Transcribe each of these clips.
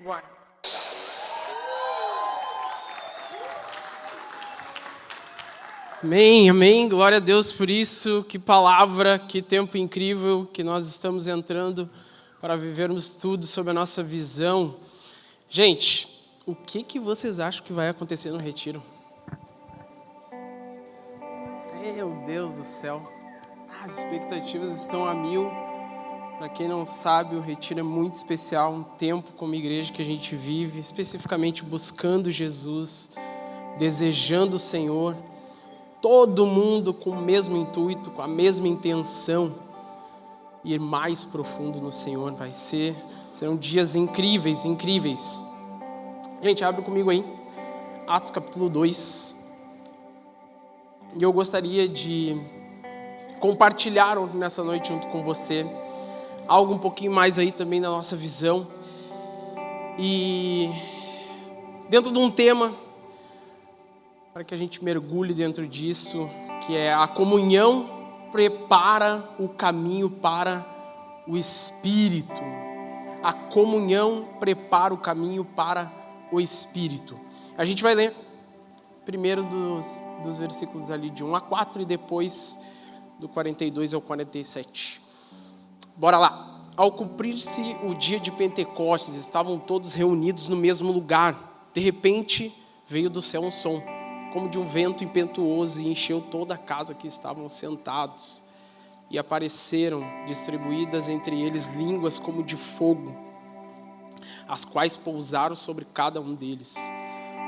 One. Amém, amém, glória a Deus por isso, que palavra, que tempo incrível que nós estamos entrando para vivermos tudo sob a nossa visão. Gente, o que vocês acham que vai acontecer no retiro? Meu Deus do céu, as expectativas estão a mil. Para quem não sabe, o retiro é muito especial, um tempo como igreja que a gente vive, especificamente buscando Jesus, desejando o Senhor, todo mundo com o mesmo intuito, com a mesma intenção, ir mais profundo no Senhor. Serão dias incríveis, incríveis. Gente, abre comigo aí, Atos capítulo 2, e eu gostaria de compartilhar nessa noite junto com você algo um pouquinho mais aí também da nossa visão, e dentro de um tema, para que a gente mergulhe dentro disso, que é a comunhão prepara o caminho para o Espírito. A comunhão prepara o caminho para o Espírito. A gente vai ler primeiro dos versículos ali de 1 a 4 e depois do 42 ao 47. Bora lá. Ao cumprir-se o dia de Pentecostes, estavam todos reunidos no mesmo lugar. De repente, veio do céu um som, como de um vento impetuoso, e encheu toda a casa que estavam sentados. E apareceram, distribuídas entre eles, línguas como de fogo, as quais pousaram sobre cada um deles.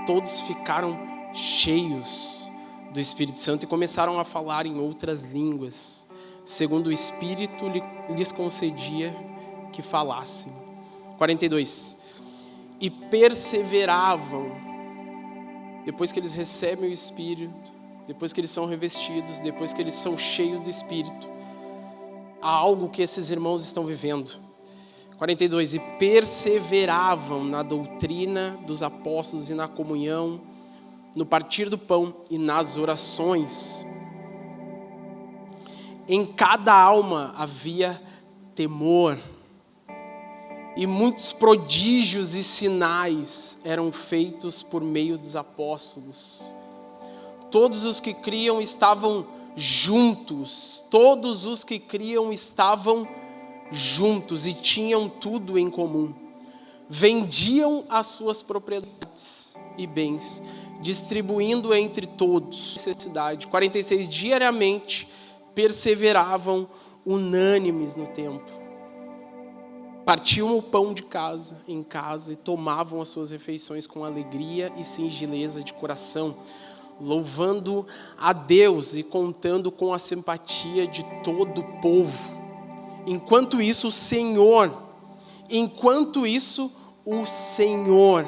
Todos ficaram cheios do Espírito Santo e começaram a falar em outras línguas, segundo o Espírito lhes concedia que falassem. 42. E perseveravam, depois que eles recebem o Espírito, depois que eles são revestidos, depois que eles são cheios do Espírito, há algo que esses irmãos estão vivendo. 42. E perseveravam na doutrina dos apóstolos e na comunhão, no partir do pão e nas orações. Em cada alma havia temor, e muitos prodígios e sinais eram feitos por meio dos apóstolos. Todos os que criam estavam juntos, e tinham tudo em comum. Vendiam as suas propriedades e bens, distribuindo entre todos necessidade. 46. Diariamente perseveravam unânimes no templo. Partiam o pão de casa em casa e tomavam as suas refeições com alegria e singeleza de coração, louvando a Deus e contando com a simpatia de todo o povo. Enquanto isso, o Senhor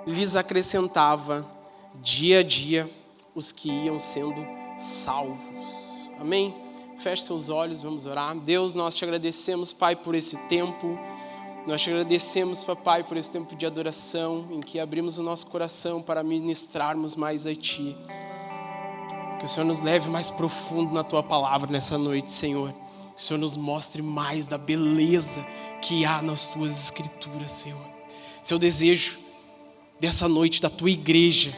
lhes acrescentava dia a dia os que iam sendo salvos. Amém? Feche seus olhos, vamos orar. Deus, nós te agradecemos, Pai, por esse tempo. Nós te agradecemos, Papai, por esse tempo de adoração, em que abrimos o nosso coração para ministrarmos mais a Ti. Que o Senhor nos leve mais profundo na Tua palavra nessa noite, Senhor. Que o Senhor nos mostre mais da beleza que há nas Tuas Escrituras, Senhor. Seu desejo dessa noite da Tua igreja,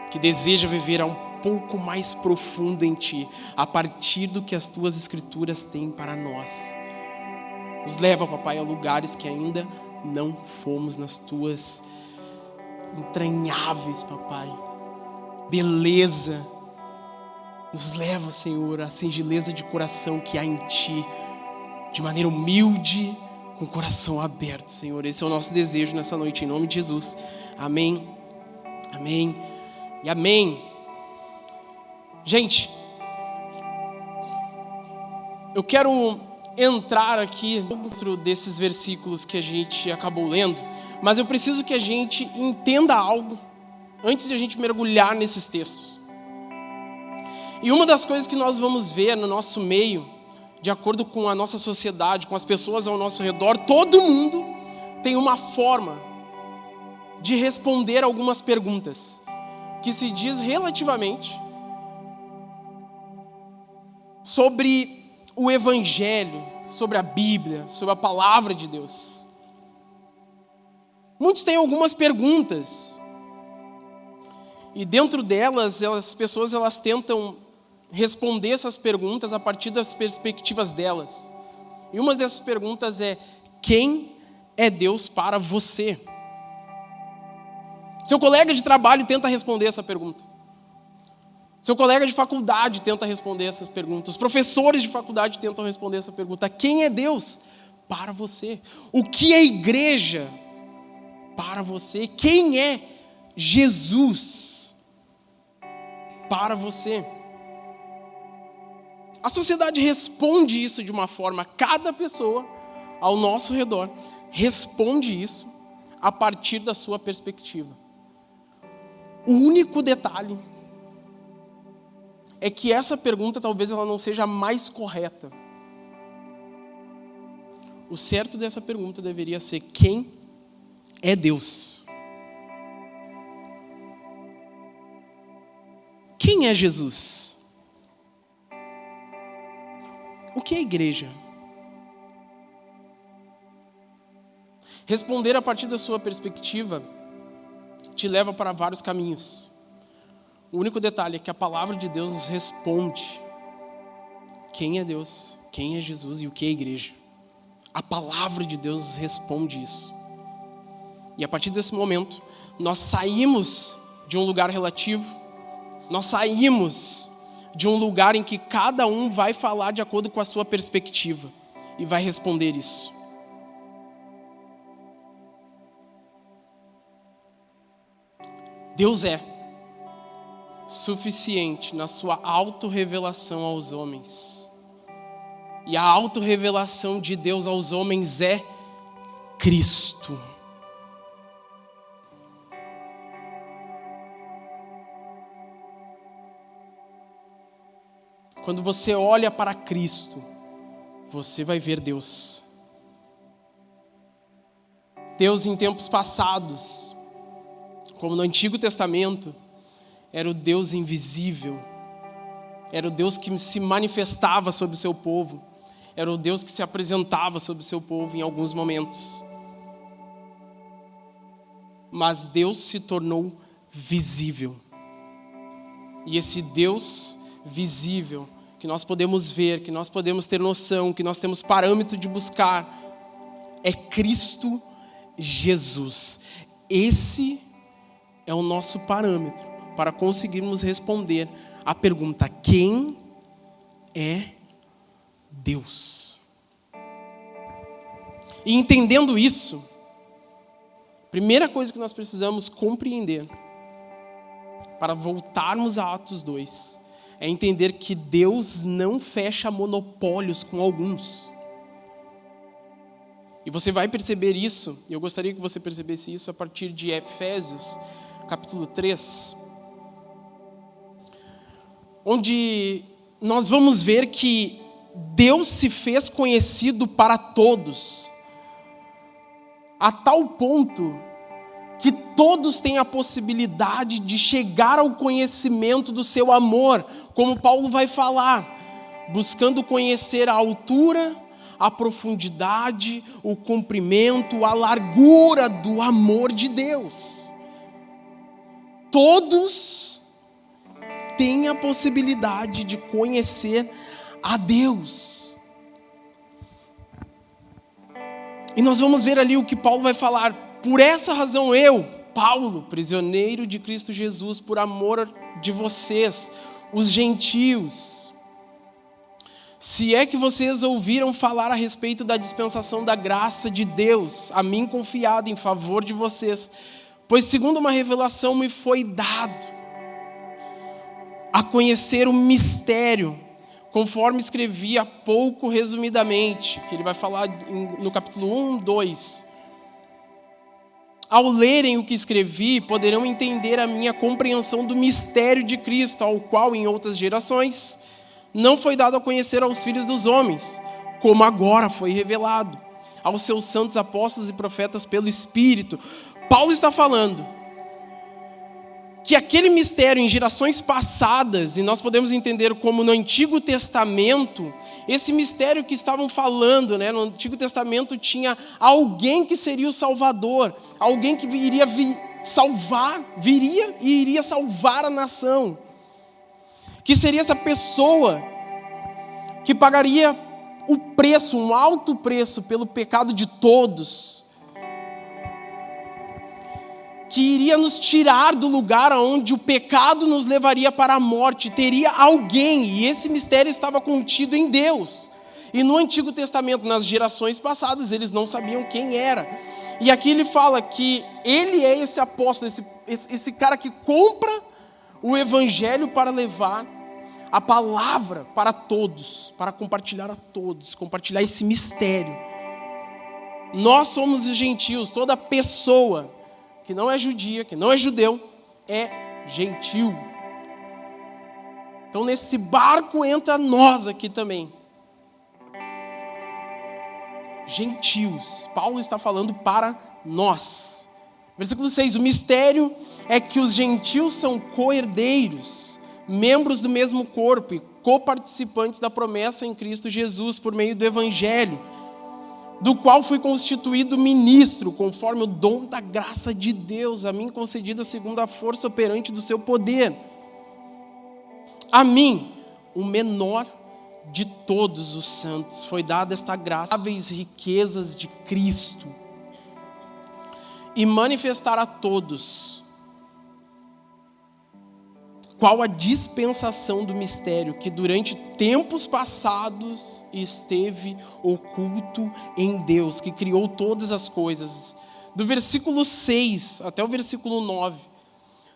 que deseja viver a um pouco mais profundo em Ti, a partir do que as Tuas Escrituras têm para nós. Nos leva, Papai, a lugares que ainda não fomos, nas Tuas entranháveis, Papai, beleza. Nos leva, Senhor, à singeleza de coração que há em Ti, de maneira humilde, com o coração aberto, Senhor. Esse é o nosso desejo nessa noite, em nome de Jesus. Amém, amém e amém. Gente, eu quero entrar aqui dentro desses versículos que a gente acabou lendo, mas eu preciso que a gente entenda algo antes de a gente mergulhar nesses textos. E uma das coisas que nós vamos ver no nosso meio, de acordo com a nossa sociedade, com as pessoas ao nosso redor, todo mundo tem uma forma de responder algumas perguntas que se diz relativamente sobre o Evangelho, sobre a Bíblia, sobre a Palavra de Deus. muitos têm algumas perguntas. E dentro delas, as pessoas tentam responder essas perguntas a partir das perspectivas delas. E uma dessas perguntas é: quem é Deus para você? Seu colega de trabalho tenta responder essa pergunta. Seu colega de faculdade tenta responder essa pergunta. Os professores de faculdade tentam responder essa pergunta. Quem é Deus para você? O que é igreja para você? Quem é Jesus para você? A sociedade responde isso de uma forma. Cada pessoa ao nosso redor responde isso a partir da sua perspectiva. O único detalhe é que essa pergunta talvez ela não seja a mais correta. O certo dessa pergunta deveria ser: quem é Deus? Quem é Jesus? O que é igreja? Responder a partir da sua perspectiva te leva para vários caminhos. O único detalhe é que a palavra de Deus nos responde quem é Deus, quem é Jesus e o que é igreja. A palavra de Deus nos responde isso. E a partir desse momento, nós saímos de um lugar relativo, nós saímos de um lugar em que cada um vai falar de acordo com a sua perspectiva e vai responder isso. Deus é suficiente na sua autorrevelação aos homens. E a autorrevelação de Deus aos homens é Cristo. Quando você olha para Cristo, você vai ver Deus. Deus em tempos passados, como no Antigo Testamento, era o Deus invisível, era o Deus que se manifestava sobre o seu povo, era o Deus que se apresentava sobre o seu povo em alguns momentos. Mas Deus se tornou visível. E esse Deus visível, que nós podemos ver, que nós podemos ter noção, que nós temos parâmetro de buscar, é Cristo Jesus. Esse é o nosso parâmetro para conseguirmos responder a pergunta: quem é Deus? E entendendo isso, a primeira coisa que nós precisamos compreender para voltarmos a Atos 2 é entender que Deus não fecha monopólios com alguns. E você vai perceber isso, e eu gostaria que você percebesse isso a partir de Efésios, capítulo 3, onde nós vamos ver que Deus se fez conhecido para todos, a tal ponto que todos têm a possibilidade de chegar ao conhecimento do seu amor, como Paulo vai falar, buscando conhecer a altura, a profundidade, o comprimento, a largura do amor de Deus. Todos têm a possibilidade de conhecer a Deus. E nós vamos ver ali o que Paulo vai falar. Por essa razão eu, Paulo, prisioneiro de Cristo Jesus, por amor de vocês, os gentios, se é que vocês ouviram falar a respeito da dispensação da graça de Deus, a mim confiado em favor de vocês, pois segundo uma revelação me foi dado a conhecer o mistério, conforme escrevi há pouco resumidamente, que ele vai falar no capítulo 1, 2. Ao lerem o que escrevi, poderão entender a minha compreensão do mistério de Cristo, ao qual em outras gerações não foi dado a conhecer aos filhos dos homens, como agora foi revelado aos seus santos apóstolos e profetas pelo Espírito. Paulo está falando que aquele mistério em gerações passadas, e nós podemos entender como no Antigo Testamento, esse mistério que estavam falando, né? No Antigo Testamento tinha alguém que seria o Salvador, alguém que viria e iria salvar a nação, que seria essa pessoa que pagaria o preço, um alto preço pelo pecado de todos, que iria nos tirar do lugar onde o pecado nos levaria para a morte. Teria alguém, e esse mistério estava contido em Deus. E no Antigo Testamento, nas gerações passadas, eles não sabiam quem era. E aqui ele fala que ele é esse apóstolo, esse cara que compra o evangelho para levar a palavra para todos, para compartilhar a todos, compartilhar esse mistério. Nós somos os gentios, toda pessoa que não é judia, que não é judeu, é gentil. Então nesse barco entra nós aqui também. Gentios. Paulo está falando para nós. Versículo 6. O mistério é que os gentios são co-herdeiros, membros do mesmo corpo e coparticipantes da promessa em Cristo Jesus por meio do evangelho, do qual fui constituído ministro, conforme o dom da graça de Deus, a mim concedida segundo a força operante do seu poder. A mim, o menor de todos os santos, foi dada esta graça, as riquezas de Cristo, e manifestar a todos qual a dispensação do mistério que durante tempos passados esteve oculto em Deus, que criou todas as coisas. Do versículo 6 até o versículo 9,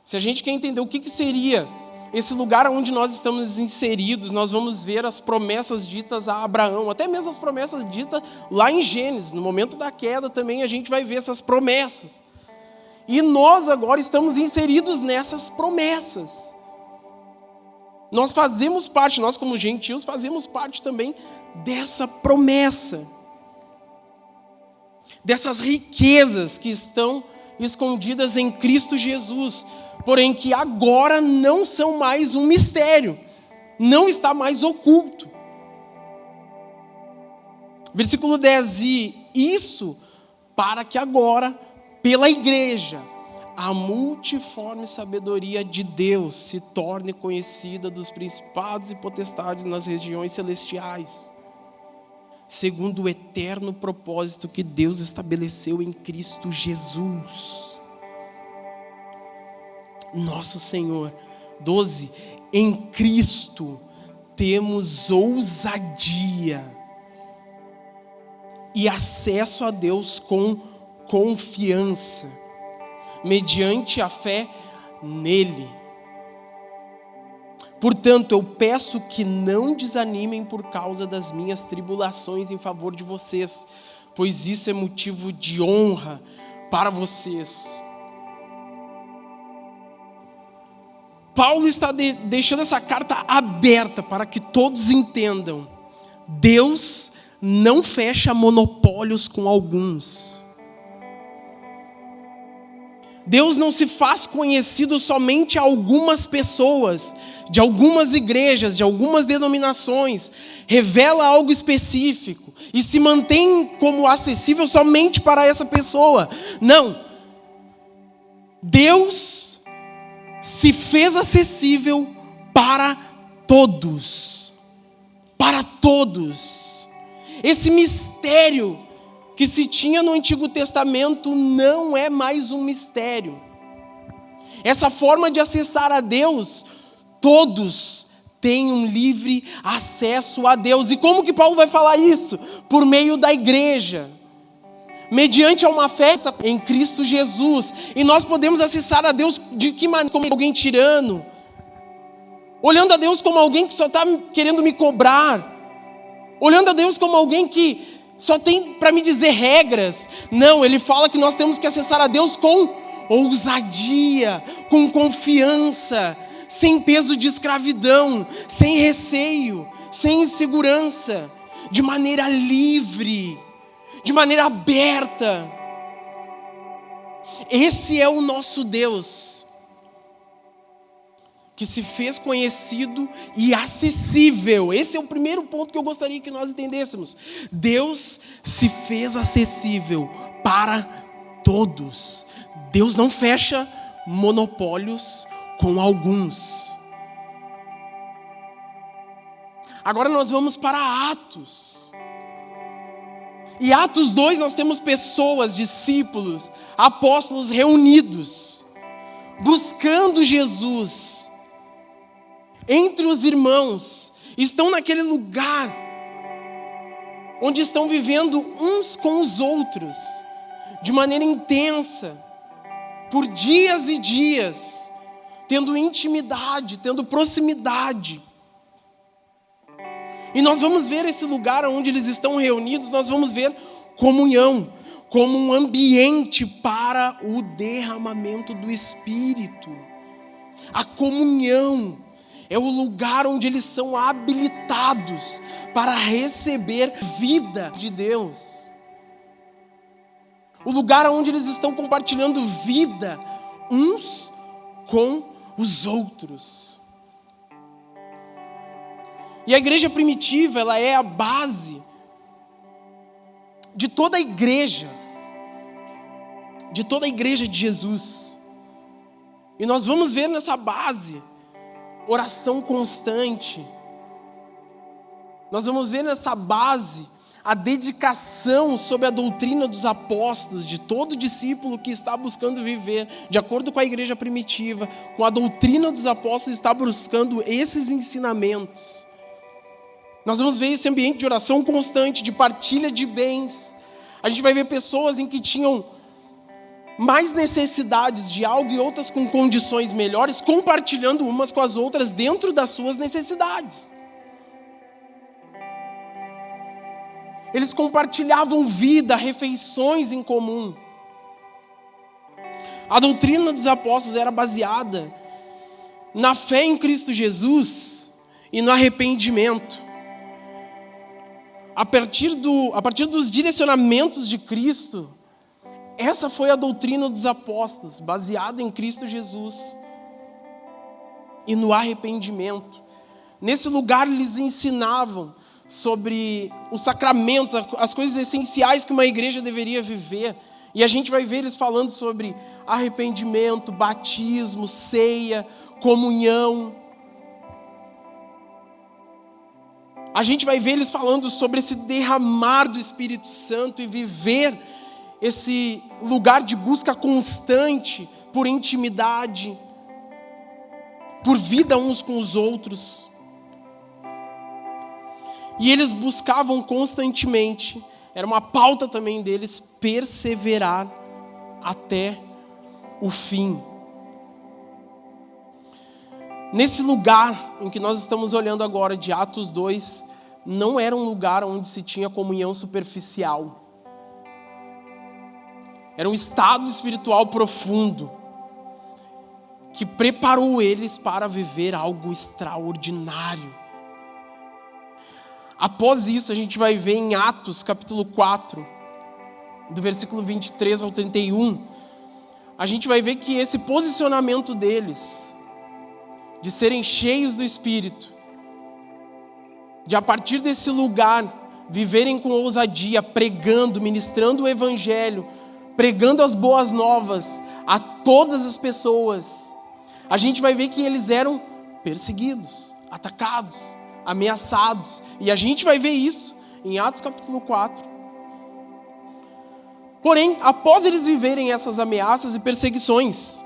se a gente quer entender o que seria esse lugar onde nós estamos inseridos, nós vamos ver as promessas ditas a Abraão, até mesmo as promessas ditas lá em Gênesis. No momento da queda também a gente vai ver essas promessas. E nós agora estamos inseridos nessas promessas. Nós fazemos parte, nós como gentios fazemos parte também dessa promessa, dessas riquezas que estão escondidas em Cristo Jesus, porém que agora não são mais um mistério, não está mais oculto. Versículo 10, e isso para que agora, pela igreja, a multiforme sabedoria de Deus se torne conhecida dos principados e potestades nas regiões celestiais, segundo o eterno propósito que Deus estabeleceu em Cristo Jesus, nosso Senhor. 12. Em Cristo temos ousadia e acesso a Deus com confiança, mediante a fé nele. Portanto, eu peço que não desanimem por causa das minhas tribulações em favor de vocês, pois isso é motivo de honra para vocês. Paulo está deixando essa carta aberta para que todos entendam: Deus não fecha monopólios com alguns. Deus não se faz conhecido somente a algumas pessoas, de algumas igrejas, de algumas denominações, revela algo específico e se mantém como acessível somente para essa pessoa. Não. Deus se fez acessível para todos. Para todos. Esse mistério que se tinha no Antigo Testamento não é mais um mistério. Essa forma de acessar a Deus, todos têm um livre acesso a Deus. E como que Paulo vai falar isso? Por meio da igreja, mediante uma fé em Cristo Jesus. E nós podemos acessar a Deus de que maneira? Como alguém tirano, olhando a Deus como alguém que só está querendo me cobrar, olhando a Deus como alguém que só tem para me dizer regras. Não, ele fala que nós temos que acessar a Deus com ousadia, com confiança, sem peso de escravidão, sem receio, sem insegurança, de maneira livre, de maneira aberta. Esse é o nosso Deus. que se fez conhecido e acessível. Esse é o primeiro ponto que eu gostaria que nós entendêssemos. Deus se fez acessível para todos. Deus não fecha monopólios com alguns. Agora nós vamos para Atos. E Atos 2 nós temos pessoas, discípulos, apóstolos reunidos, buscando Jesus. Entre os irmãos, estão naquele lugar onde estão vivendo uns com os outros, de maneira intensa, por dias e dias, tendo intimidade, tendo proximidade. E nós vamos ver esse lugar onde eles estão reunidos, nós vamos ver comunhão, como um ambiente para o derramamento do Espírito. A comunhão é o lugar onde eles são habilitados para receber vida de Deus. O lugar onde eles estão compartilhando vida uns com os outros. E a igreja primitiva, ela é a base de toda a igreja. De toda a igreja de Jesus. E nós vamos ver nessa base oração constante. Nós vamos ver nessa base a dedicação sobre a doutrina dos apóstolos, de todo discípulo que está buscando viver, de acordo com a igreja primitiva, com a doutrina dos apóstolos, está buscando esses ensinamentos. Nós vamos ver esse ambiente de oração constante, de partilha de bens. A gente vai ver pessoas em que tinham mais necessidades de algo e outras com condições melhores, compartilhando umas com as outras dentro das suas necessidades. Eles compartilhavam vida, refeições em comum. A doutrina dos apóstolos era baseada na fé em Cristo Jesus e no arrependimento. A partir dos direcionamentos de Cristo, essa foi a doutrina dos apóstolos, baseada em Cristo Jesus e no arrependimento. Nesse lugar eles ensinavam sobre os sacramentos, as coisas essenciais que uma igreja deveria viver. E a gente vai ver eles falando sobre arrependimento, batismo, ceia, comunhão. A gente vai ver eles falando sobre esse derramar do Espírito Santo e viver esse lugar de busca constante por intimidade, por vida uns com os outros. E eles buscavam constantemente, era uma pauta também deles, perseverar até o fim. Nesse lugar em que nós estamos olhando agora, de Atos 2, não era um lugar onde se tinha comunhão superficial. Era um estado espiritual profundo, que preparou eles para viver algo extraordinário. Após isso, a gente vai ver em Atos, capítulo 4, do versículo 23 ao 31, a gente vai ver que esse posicionamento deles, de serem cheios do Espírito, de a partir desse lugar, viverem com ousadia, pregando, ministrando o Evangelho, pregando as boas novas a todas as pessoas, a gente vai ver que eles eram perseguidos, atacados, ameaçados. E a gente vai ver isso em Atos capítulo 4. Porém, após eles viverem essas ameaças e perseguições,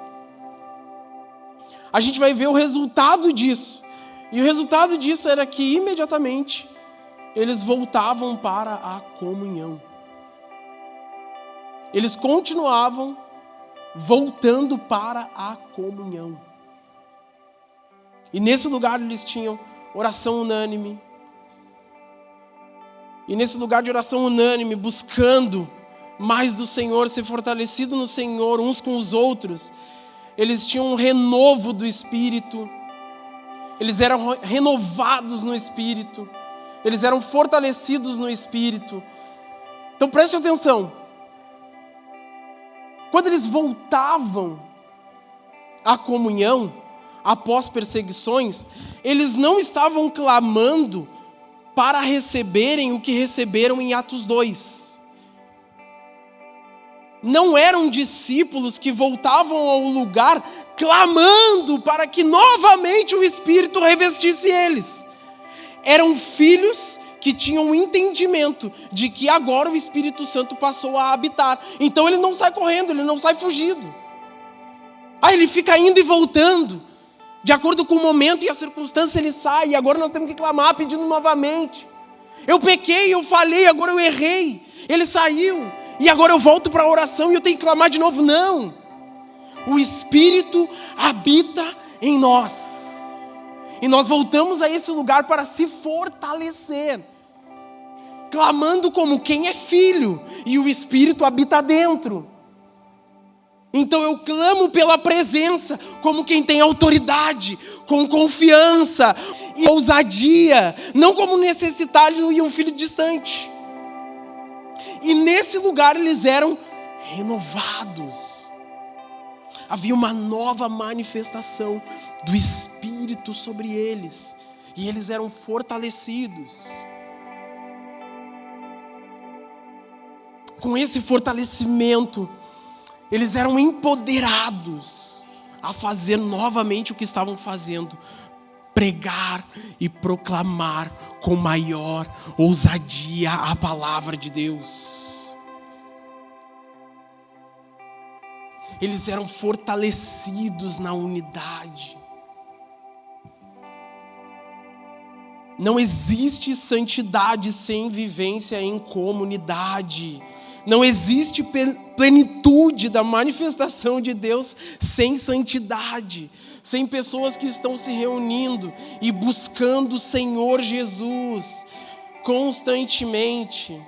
a gente vai ver o resultado disso. E o resultado disso era que imediatamente eles voltavam para a comunhão. Eles continuavam voltando para a comunhão. E nesse lugar eles tinham oração unânime. E nesse lugar de oração unânime, buscando mais do Senhor, ser fortalecido no Senhor, uns com os outros, eles tinham um renovo do Espírito. Eles eram renovados no Espírito. Eles eram fortalecidos no Espírito. Então preste atenção. Quando eles voltavam à comunhão, após perseguições, eles não estavam clamando para receberem o que receberam em Atos 2. Não eram discípulos que voltavam ao lugar clamando para que novamente o Espírito revestisse eles. Eram filhos que tinham um entendimento de que agora o Espírito Santo passou a habitar. Então ele não sai correndo, ele não sai fugindo. Ele fica indo e voltando. De acordo com o momento e a circunstância ele sai. E agora nós temos que clamar pedindo novamente. Eu pequei, eu falei, agora eu errei. Ele saiu. E agora eu volto para a oração e eu tenho que clamar de novo. Não. O Espírito habita em nós. E nós voltamos a esse lugar para se fortalecer. Clamando como quem é filho. E o Espírito habita dentro. Então eu clamo pela presença como quem tem autoridade, com confiança e ousadia. Não como necessitado e um filho distante. E nesse lugar eles eram renovados. Havia uma nova manifestação do Espírito sobre eles. E eles eram fortalecidos. Com esse fortalecimento, eles eram empoderados a fazer novamente o que estavam fazendo. Pregar e proclamar com maior ousadia a palavra de Deus. Eles eram fortalecidos na unidade. Não existe santidade sem vivência em comunidade. Não existe plenitude da manifestação de Deus sem santidade. Sem pessoas que estão se reunindo e buscando o Senhor Jesus constantemente.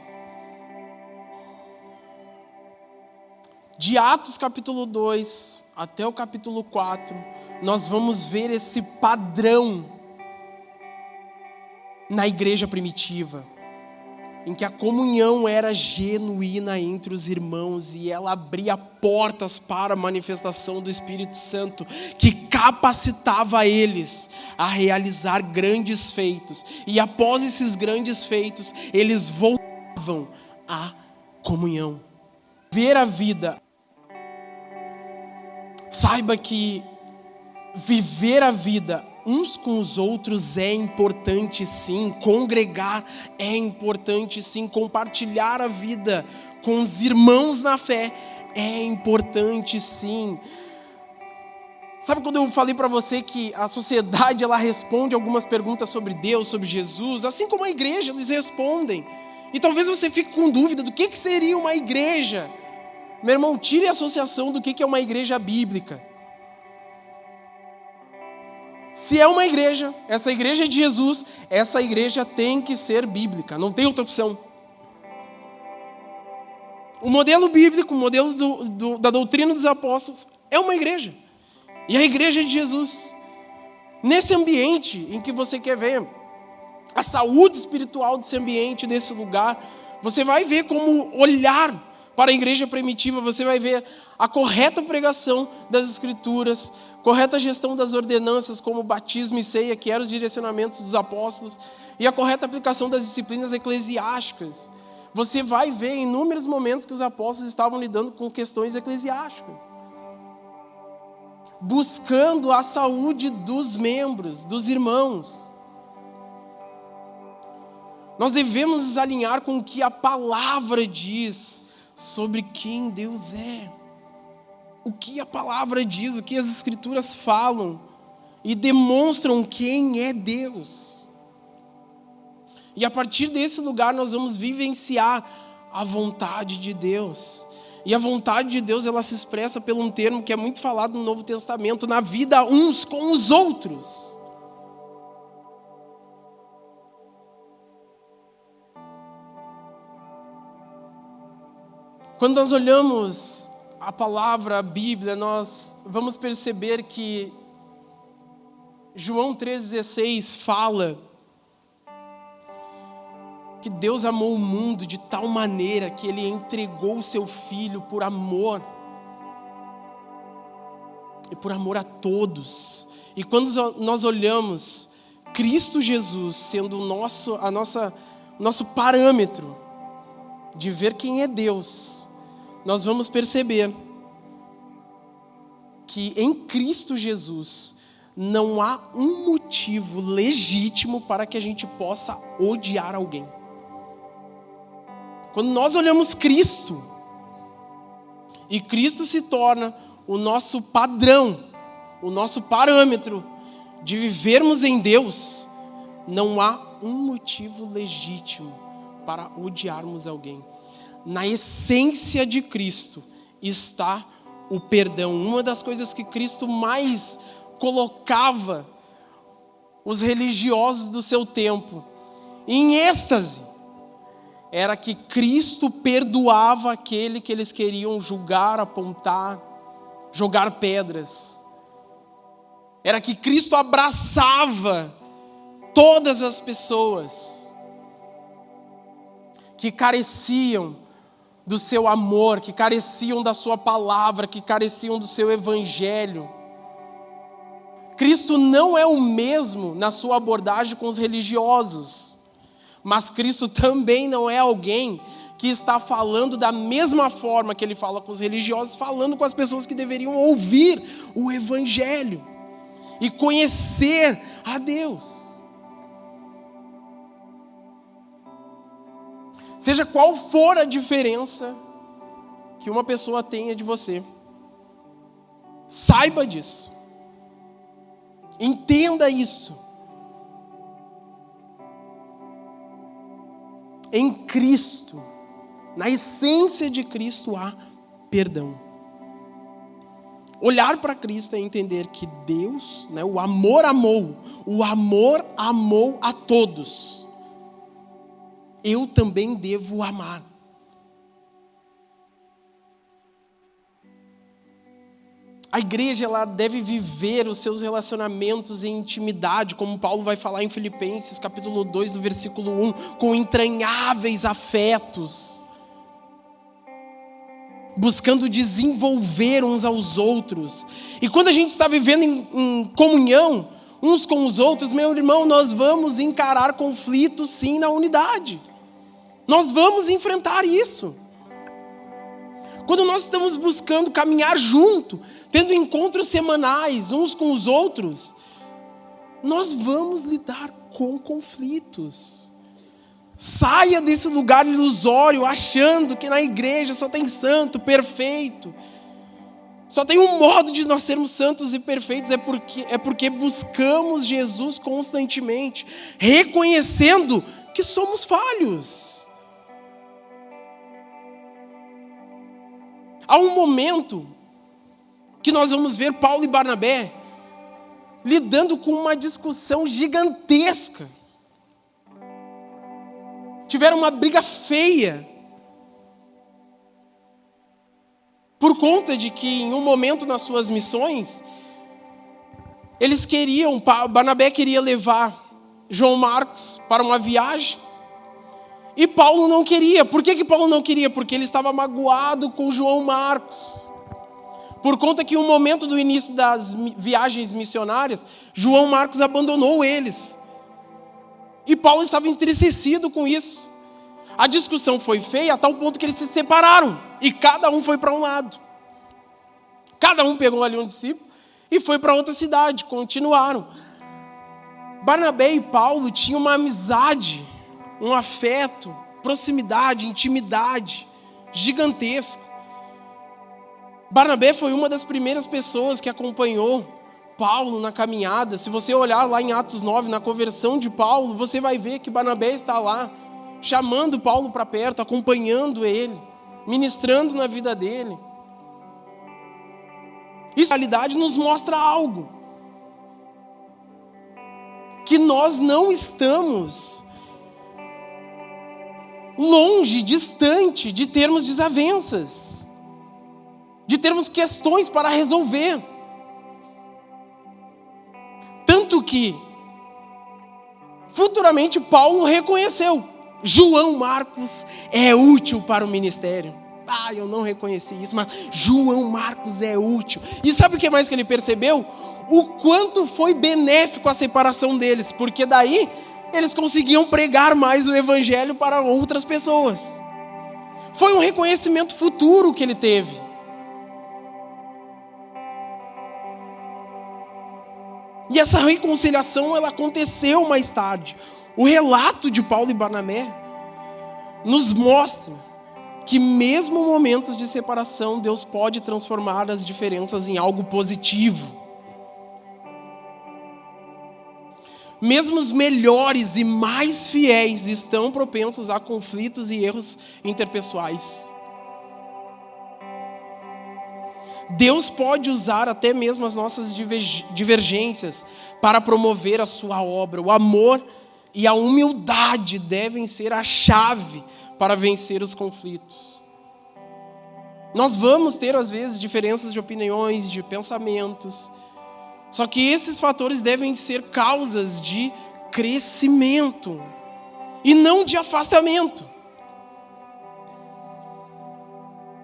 De Atos capítulo 2 até o capítulo 4, nós vamos ver esse padrão na igreja primitiva, em que a comunhão era genuína entre os irmãos e ela abria portas para a manifestação do Espírito Santo, que capacitava eles a realizar grandes feitos. E após esses grandes feitos, eles voltavam à comunhão. Ver a vida. Saiba que viver a vida uns com os outros é importante sim, congregar é importante sim, compartilhar a vida com os irmãos na fé é importante sim. Sabe quando eu falei para você que a sociedade ela responde algumas perguntas sobre Deus, sobre Jesus, assim como a igreja, eles respondem. E talvez você fique com dúvida do que seria uma igreja. Meu irmão, tire a associação do que é uma igreja bíblica. Se é uma igreja, essa igreja é de Jesus, essa igreja tem que ser bíblica, não tem outra opção. O modelo bíblico, o modelo da doutrina dos apóstolos é uma igreja. E a igreja é de Jesus. Nesse ambiente em que você quer ver a saúde espiritual desse ambiente, desse lugar, você vai ver como olhar para a igreja primitiva, você vai ver a correta pregação das Escrituras, correta gestão das ordenanças como batismo e ceia, que eram os direcionamentos dos apóstolos, e a correta aplicação das disciplinas eclesiásticas. Você vai ver em inúmeros momentos que os apóstolos estavam lidando com questões eclesiásticas, buscando a saúde dos membros, dos irmãos. Nós devemos nos alinhar com o que a palavra diz sobre quem Deus é. O que a palavra diz, o que as Escrituras falam e demonstram quem é Deus. E a partir desse lugar nós vamos vivenciar a vontade de Deus. E a vontade de Deus ela se expressa por um termo que é muito falado no Novo Testamento, na vida uns com os outros. Quando nós olhamos a palavra, a Bíblia, nós vamos perceber que João 3,16 fala que Deus amou o mundo de tal maneira que Ele entregou o seu Filho por amor. E por amor a todos. E quando nós olhamos Cristo Jesus sendo o nosso parâmetro de ver quem é Deus, nós vamos perceber que em Cristo Jesus não há um motivo legítimo para que a gente possa odiar alguém. Quando nós olhamos Cristo, e Cristo se torna o nosso padrão, o nosso parâmetro de vivermos em Deus, não há um motivo legítimo para odiarmos alguém. Na essência de Cristo está o perdão. Uma das coisas que Cristo mais colocava os religiosos do seu tempo em êxtase era que Cristo perdoava aquele que eles queriam julgar, apontar, jogar pedras. Era que Cristo abraçava todas as pessoas que careciam do seu amor, que careciam da sua palavra, que careciam do seu evangelho. Cristo não é o mesmo na sua abordagem com os religiosos, mas Cristo também não é alguém que está falando da mesma forma que ele fala com os religiosos, falando com as pessoas que deveriam ouvir o evangelho e conhecer a Deus. Seja qual for a diferença que uma pessoa tenha de você, saiba disso. Entenda isso. Em Cristo, na essência de Cristo, há perdão. Olhar para Cristo é entender que Deus, o amor amou a todos. Eu também devo amar. A igreja ela deve viver os seus relacionamentos em intimidade, como Paulo vai falar em Filipenses, capítulo 2, do versículo 1, com entranháveis afetos, buscando desenvolver uns aos outros. E quando a gente está vivendo em comunhão uns com os outros, meu irmão, nós vamos encarar conflitos sim na unidade. Nós vamos enfrentar isso. Quando nós estamos buscando caminhar junto, tendo encontros semanais uns com os outros, nós vamos lidar com conflitos. Saia desse lugar ilusório, achando que na igreja só tem santo, perfeito. Só tem um modo de nós sermos santos e perfeitos, é porque buscamos Jesus constantemente, reconhecendo que somos falhos. Há um momento que nós vamos ver Paulo e Barnabé lidando com uma discussão gigantesca. Tiveram uma briga feia. Por conta de que em um momento nas suas missões, Barnabé queria levar João Marcos para uma viagem. E Paulo não queria. Por que Paulo não queria? Porque ele estava magoado com João Marcos. Por conta que no momento do início das viagens missionárias, João Marcos abandonou eles. E Paulo estava entristecido com isso. A discussão foi feia a tal ponto que eles se separaram. E cada um foi para um lado. Cada um pegou ali um discípulo e foi para outra cidade. Continuaram. Barnabé e Paulo tinham uma amizade, um afeto, proximidade, intimidade gigantesco. Barnabé foi uma das primeiras pessoas que acompanhou Paulo na caminhada. Se você olhar lá em Atos 9, na conversão de Paulo, você vai ver que Barnabé está lá, chamando Paulo para perto, acompanhando ele, ministrando na vida dele. Isso, na realidade, nos mostra algo. Que nós não estamos longe, distante de termos desavenças, de termos questões para resolver. Tanto que, futuramente, Paulo reconheceu: João Marcos é útil para o ministério. Eu não reconheci isso, mas João Marcos é útil. E sabe o que mais que ele percebeu? o quanto foi benéfico a separação deles, porque daí eles conseguiam pregar mais o evangelho para outras pessoas. Foi um reconhecimento futuro que ele teve. E essa reconciliação, ela aconteceu mais tarde. O relato de Paulo e Barnabé nos mostra que mesmo em momentos de separação, Deus pode transformar as diferenças em algo positivo. Mesmo os melhores e mais fiéis estão propensos a conflitos e erros interpessoais. Deus pode usar até mesmo as nossas divergências para promover a sua obra. O amor e a humildade devem ser a chave para vencer os conflitos. Nós vamos ter, às vezes, diferenças de opiniões, de pensamentos. Só que esses fatores devem ser causas de crescimento e não de afastamento.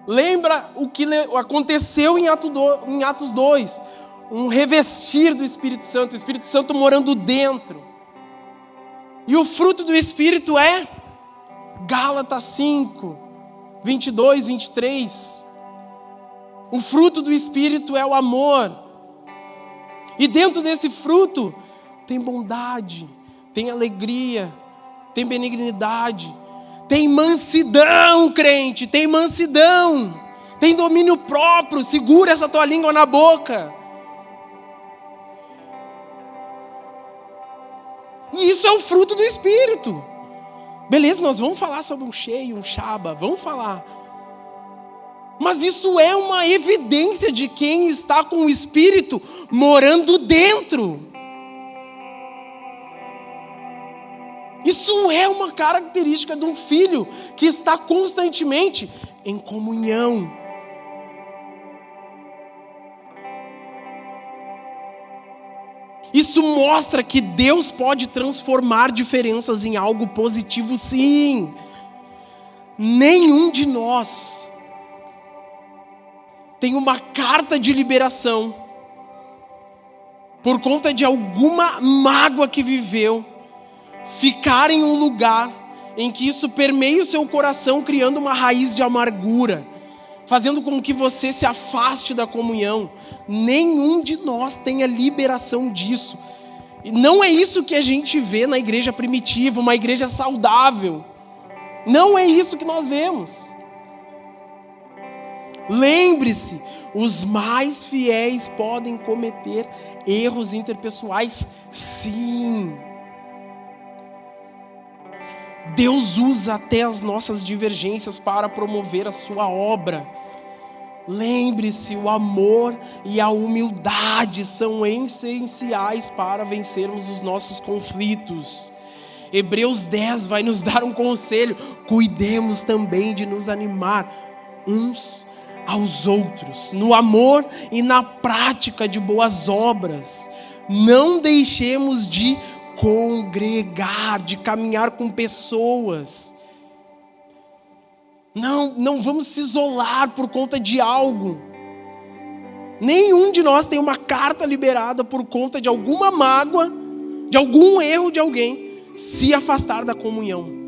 Lembra o que aconteceu em Atos 2? Um revestir do Espírito Santo, o Espírito Santo morando dentro. E o fruto do Espírito é Gálatas 5, 22, 23. O fruto do Espírito é o amor. E dentro desse fruto tem bondade, tem alegria, tem benignidade, tem mansidão, crente, tem mansidão, tem domínio próprio. Segura essa tua língua na boca. E isso é o fruto do Espírito. Beleza, nós vamos falar sobre um cheio, um shaba, vamos falar. Mas isso é uma evidência de quem está com o Espírito morando dentro. Isso é uma característica de um filho que está constantemente em comunhão. Isso mostra que Deus pode transformar diferenças em algo positivo, sim. Nenhum de nós tem uma carta de liberação por conta de alguma mágoa que viveu, ficar em um lugar em que isso permeie o seu coração, criando uma raiz de amargura, fazendo com que você se afaste da comunhão. Nenhum de nós tem a liberação disso. E não é isso que a gente vê na igreja primitiva, uma igreja saudável. Não é isso que nós vemos. Lembre-se, os mais fiéis podem cometer erros interpessoais, sim. Deus usa até as nossas divergências para promover a sua obra. Lembre-se, o amor e a humildade são essenciais para vencermos os nossos conflitos. Hebreus 10 vai nos dar um conselho: cuidemos também de nos animar uns aos outros, no amor e na prática de boas obras. Não deixemos de congregar, de caminhar com pessoas. Não vamos se isolar por conta de algo. Nenhum de nós tem uma carta liberada por conta de alguma mágoa, de algum erro de alguém, se afastar da comunhão.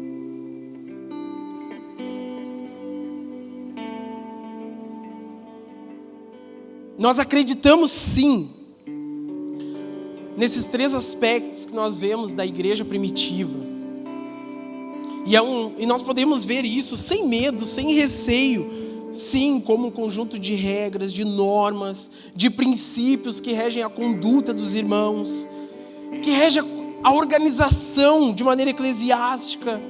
Nós acreditamos sim nesses três aspectos que nós vemos da igreja primitiva. E nós podemos ver isso sem medo, sem receio, sim, como um conjunto de regras, de normas, de princípios que regem a conduta dos irmãos, que regem a organização de maneira eclesiástica,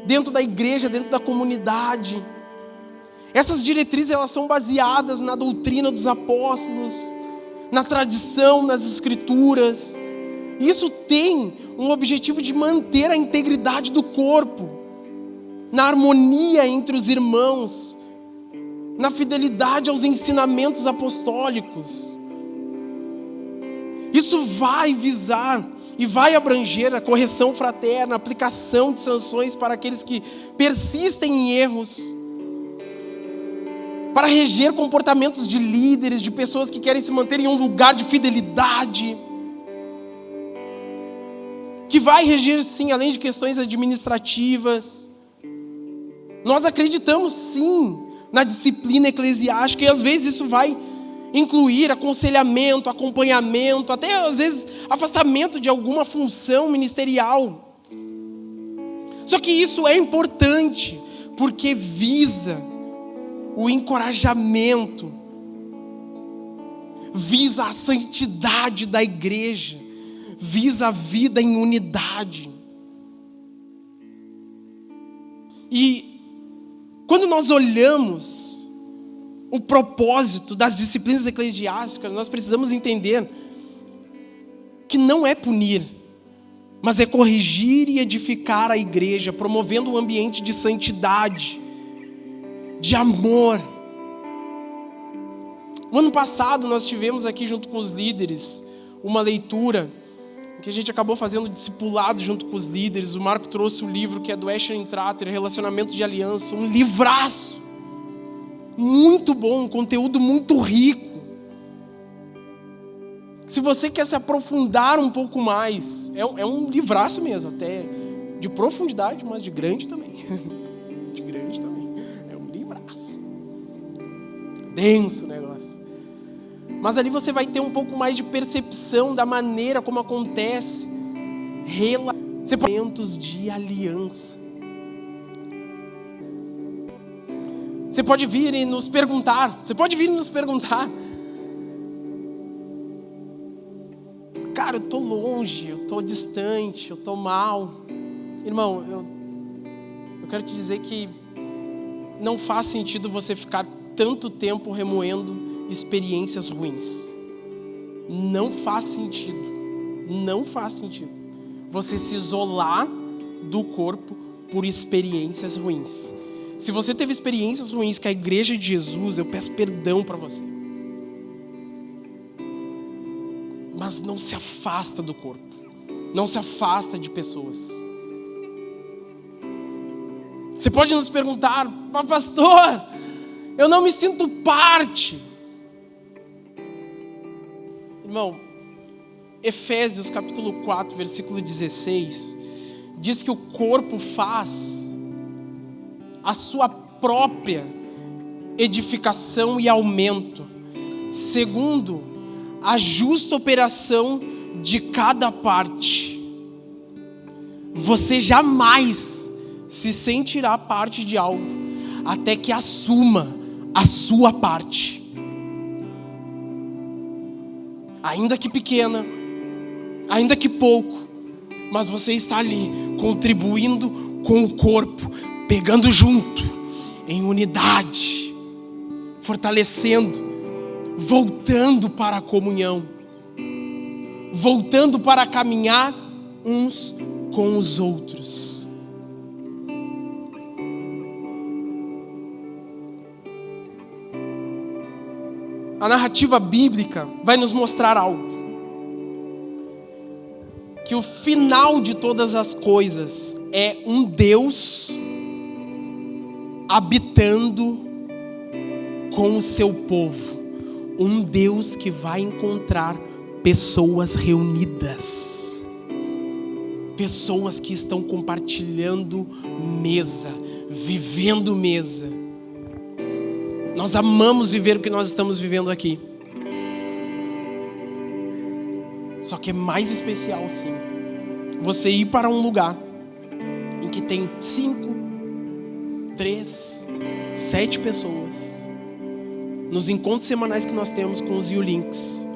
dentro da igreja, dentro da comunidade. Essas diretrizes, elas são baseadas na doutrina dos apóstolos, na tradição, nas escrituras. Isso tem um objetivo de manter a integridade do corpo, na harmonia entre os irmãos, na fidelidade aos ensinamentos apostólicos. Isso vai visar e vai abranger a correção fraterna, a aplicação de sanções para aqueles que persistem em erros, para reger comportamentos de líderes, de pessoas que querem se manter em um lugar de fidelidade, que vai reger, sim, além de questões administrativas. Nós acreditamos, sim, na disciplina eclesiástica, e às vezes isso vai incluir aconselhamento, acompanhamento, até às vezes afastamento de alguma função ministerial. Só que isso é importante, porque visa o encorajamento, visa a santidade da igreja, visa a vida em unidade. E quando nós olhamos o propósito das disciplinas eclesiásticas, nós precisamos entender que não é punir, mas é corrigir e edificar a igreja, promovendo um ambiente de santidade, de amor. No ano passado nós tivemos aqui junto com os líderes uma leitura que a gente acabou fazendo discipulado junto com os líderes. O Marco trouxe o livro que é do Asher Tratter, Relacionamento de Aliança, um livraço muito bom, um conteúdo muito rico. Se você quer se aprofundar um pouco mais, é um livraço mesmo, até de profundidade, mas de grande também. De grande também. É um livraço. Denso o negócio. Mas ali você vai ter um pouco mais de percepção da maneira como acontece relacionamentos de aliança. Você pode vir e nos perguntar, cara, eu tô longe, eu tô distante, eu tô mal. Irmão, eu quero te dizer que não faz sentido você ficar tanto tempo remoendo experiências ruins. Não faz sentido. Não faz sentido você se isolar do corpo por experiências ruins. Se você teve experiências ruins com a igreja de Jesus, eu peço perdão para você. Mas não se afasta do corpo. Não se afasta de pessoas. Você pode nos perguntar, pastor, eu não me sinto parte. Irmão, Efésios capítulo 4, versículo 16, diz que o corpo faz a sua própria edificação e aumento, segundo a justa operação de cada parte. Você jamais se sentirá parte de algo até que assuma a sua parte. Ainda que pequena, ainda que pouco, mas você está ali contribuindo com o corpo, pegando junto, em unidade, fortalecendo, voltando para a comunhão, voltando para caminhar uns com os outros. A narrativa bíblica vai nos mostrar algo. Que o final de todas as coisas é um Deus habitando com o seu povo. Um Deus que vai encontrar pessoas reunidas. Pessoas que estão compartilhando mesa, vivendo mesa. Nós amamos viver o que nós estamos vivendo aqui. Só que é mais especial, sim, você ir para um lugar em que tem 5, 3, 7 pessoas. Nos encontros semanais que nós temos com os U-Links.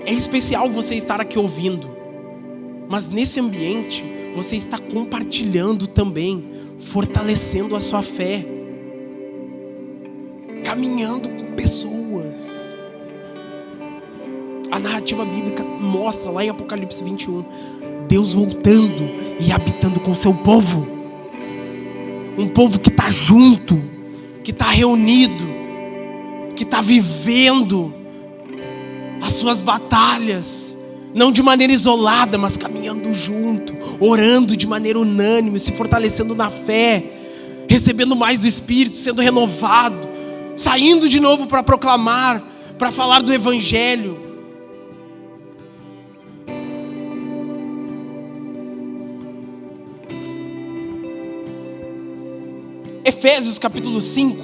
É especial você estar aqui ouvindo. Mas nesse ambiente, você está compartilhando também, fortalecendo a sua fé. Caminhando com pessoas. A narrativa bíblica mostra lá em Apocalipse 21, Deus voltando e habitando com o seu povo. Um povo que está junto, que está reunido, que está vivendo as suas batalhas, não de maneira isolada, mas caminhando junto, orando de maneira unânime, se fortalecendo na fé, recebendo mais do Espírito, sendo renovado, saindo de novo para proclamar, para falar do Evangelho. Efésios capítulo 5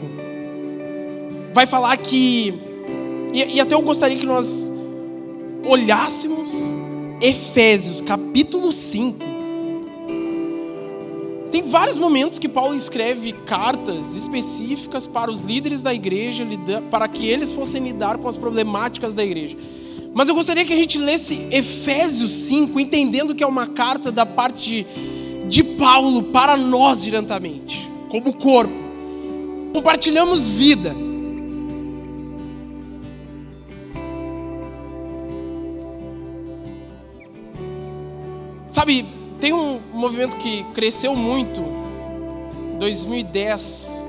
vai falar que, e até eu gostaria que nós olhássemos Efésios capítulo 5. Tem vários momentos que Paulo escreve cartas específicas para os líderes da igreja, para que eles fossem lidar com as problemáticas da igreja. Mas eu gostaria que a gente lesse Efésios 5, entendendo que é uma carta da parte de Paulo para nós diretamente, como corpo. Compartilhamos vida. Sabe, tem um movimento que cresceu muito em 2010,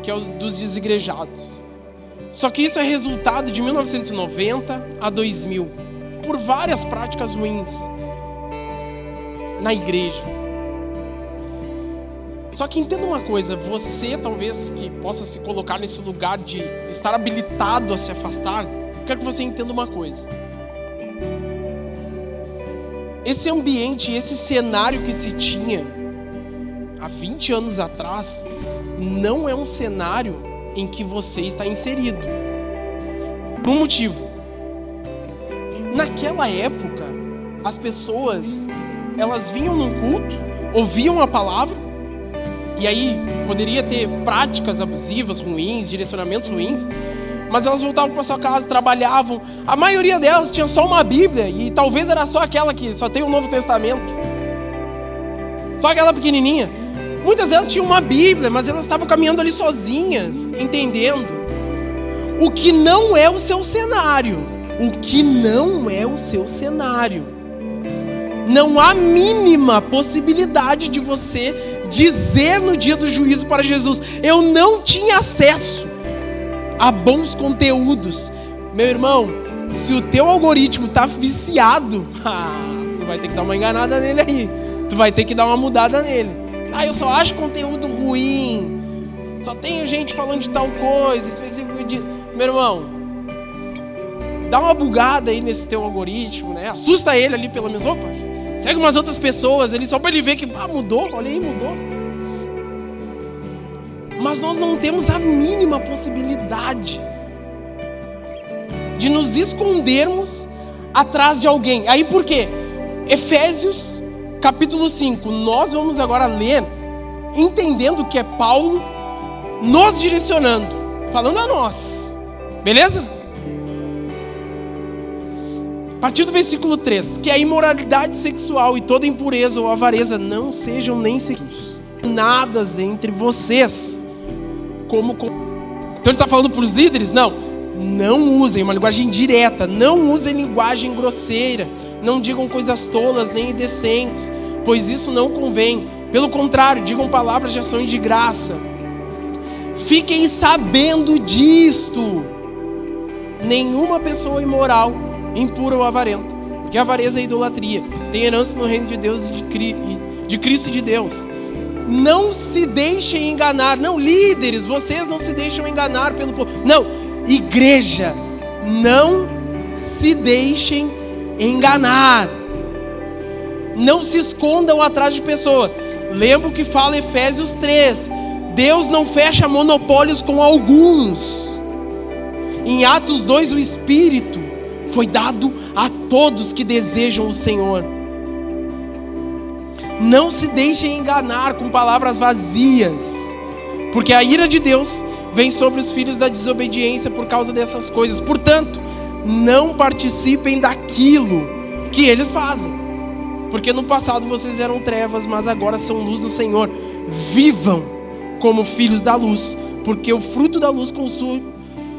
que é o dos desigrejados. Só que isso é resultado de 1990 a 2000, por várias práticas ruins na igreja. Só que entenda uma coisa, você talvez que possa se colocar nesse lugar de estar habilitado a se afastar, quero que você entenda uma coisa. Esse ambiente, esse cenário que se tinha há 20 anos atrás, não é um cenário em que você está inserido. Por um motivo. Naquela época, as pessoas, elas vinham num culto, ouviam a palavra, e aí poderia ter práticas abusivas, ruins, direcionamentos ruins, mas elas voltavam para sua casa, trabalhavam. A maioria delas tinha só uma Bíblia, e talvez era só aquela que só tem o Novo Testamento. Só aquela pequenininha. Muitas delas tinham uma Bíblia, mas elas estavam caminhando ali sozinhas, entendendo. O que não é o seu cenário. O que não é o seu cenário. Não há mínima possibilidade de você dizer no dia do juízo para Jesus: eu não tinha acesso a bons conteúdos. Meu irmão, se o teu algoritmo está viciado, tu vai ter que dar uma enganada nele aí. Tu vai ter que dar uma mudada nele. Eu só acho conteúdo ruim. Só tenho gente falando de tal coisa específico de... Meu irmão, dá uma bugada aí nesse teu algoritmo, né? Assusta ele ali pelo menos. Opa, segue umas outras pessoas ali só para ele ver que mudou. Olha aí, mudou. Mas nós não temos a mínima possibilidade de nos escondermos atrás de alguém. Aí por quê? Efésios capítulo 5, nós vamos agora ler, entendendo que é Paulo nos direcionando, falando a nós, beleza? A partir do versículo 3, que a imoralidade sexual e toda impureza ou avareza não sejam nem nada entre vocês. Então ele está falando para os líderes? Não usem uma linguagem direta, não usem linguagem grosseira, não digam coisas tolas nem indecentes, pois isso não convém. Pelo contrário, digam palavras de ação e de graça. Fiquem sabendo disto: nenhuma pessoa imoral, impura ou avarenta, porque a avareza é idolatria, tem herança no reino de Deus e de Cristo e de Deus. Não se deixem enganar. Não, líderes, vocês não se deixam enganar pelo povo. Não, igreja, não se deixem enganar. Não se escondam atrás de pessoas. Lembra o que fala Efésios 3. Deus não fecha monopólios com alguns. Em Atos 2, o Espírito foi dado a todos que desejam o Senhor. Não se deixem enganar com palavras vazias, porque a ira de Deus vem sobre os filhos da desobediência por causa dessas coisas. Portanto, não participem daquilo que eles fazem, porque no passado vocês eram trevas, mas agora são luz do Senhor. Vivam como filhos da luz, porque o fruto da luz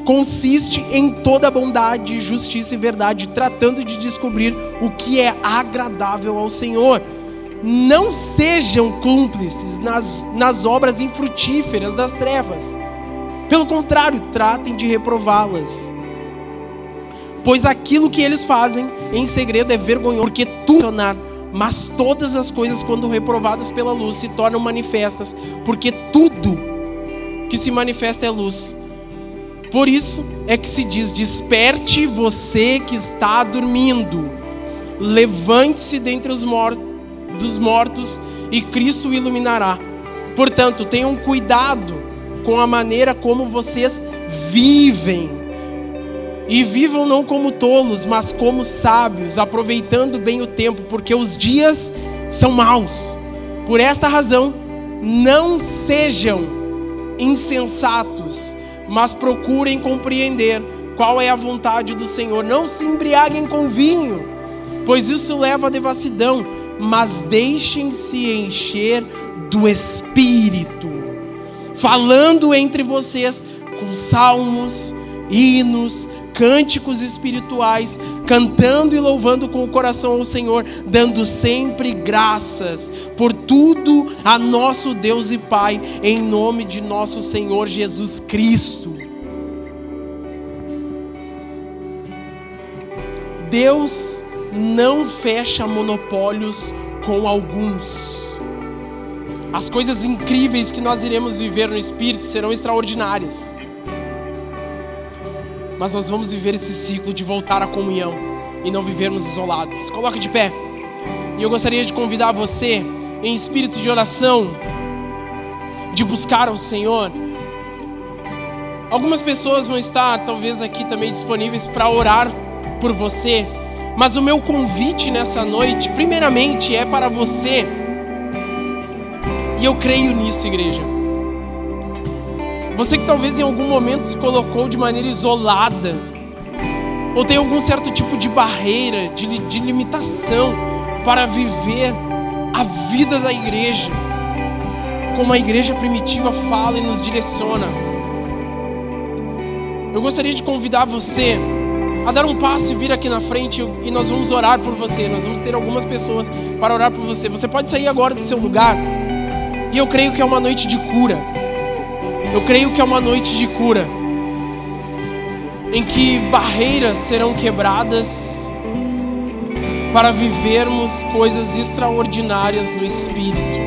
consiste em toda bondade, justiça e verdade, tratando de descobrir o que é agradável ao Senhor. Não sejam cúmplices nas obras infrutíferas das trevas. Pelo contrário, tratem de reprová-las. Pois aquilo que eles fazem em segredo é vergonhoso, porque tornar Mas todas as coisas, quando reprovadas pela luz, se tornam manifestas, porque tudo que se manifesta é luz. Por isso é que se diz: desperte você que está dormindo, levante-se dentre os dos mortos e Cristo o iluminará. Portanto, tenham cuidado com a maneira como vocês vivem. E vivam não como tolos, mas como sábios, aproveitando bem o tempo, porque os dias são maus. Por esta razão, não sejam insensatos, mas procurem compreender qual é a vontade do Senhor. Não se embriaguem com vinho, pois isso leva à devassidão, mas deixem-se encher do Espírito, falando entre vocês com salmos, hinos, cânticos espirituais, cantando e louvando com o coração ao Senhor, dando sempre graças por tudo a nosso Deus e Pai, em nome de nosso Senhor Jesus Cristo. Deus não fecha monopólios com alguns. As coisas incríveis que nós iremos viver no Espírito serão extraordinárias. Mas nós vamos viver esse ciclo de voltar à comunhão e não vivermos isolados. Coloque de pé. E eu gostaria de convidar você, em espírito de oração, de buscar ao Senhor. Algumas pessoas vão estar, talvez, aqui também disponíveis para orar por você. Mas o meu convite nessa noite, primeiramente, é para você. E eu creio nisso, igreja. Você que talvez em algum momento se colocou de maneira isolada, ou tem algum certo tipo de barreira, de limitação para viver a vida da igreja, como a igreja primitiva fala e nos direciona. Eu gostaria de convidar você a dar um passo e vir aqui na frente, e nós vamos orar por você. Nós vamos ter algumas pessoas para orar por você. Você pode sair agora do seu lugar, e eu creio que é uma noite de cura. Eu creio que é uma noite de cura, em que barreiras serão quebradas para vivermos coisas extraordinárias no Espírito.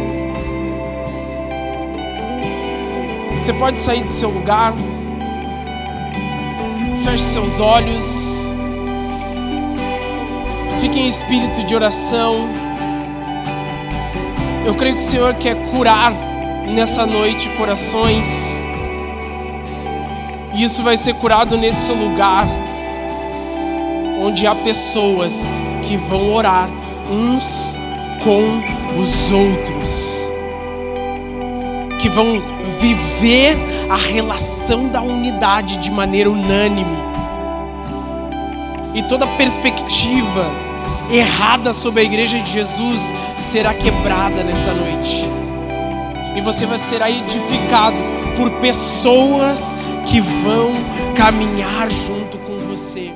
Você pode sair do seu lugar, feche seus olhos, fique em espírito de oração. Eu creio que o Senhor quer curar nessa noite corações, e isso vai ser curado nesse lugar onde há pessoas que vão orar uns com os outros, que vão viver a relação da unidade de maneira unânime, e toda perspectiva errada sobre a igreja de Jesus será quebrada nessa noite. E você vai ser edificado por pessoas que vão caminhar junto com você.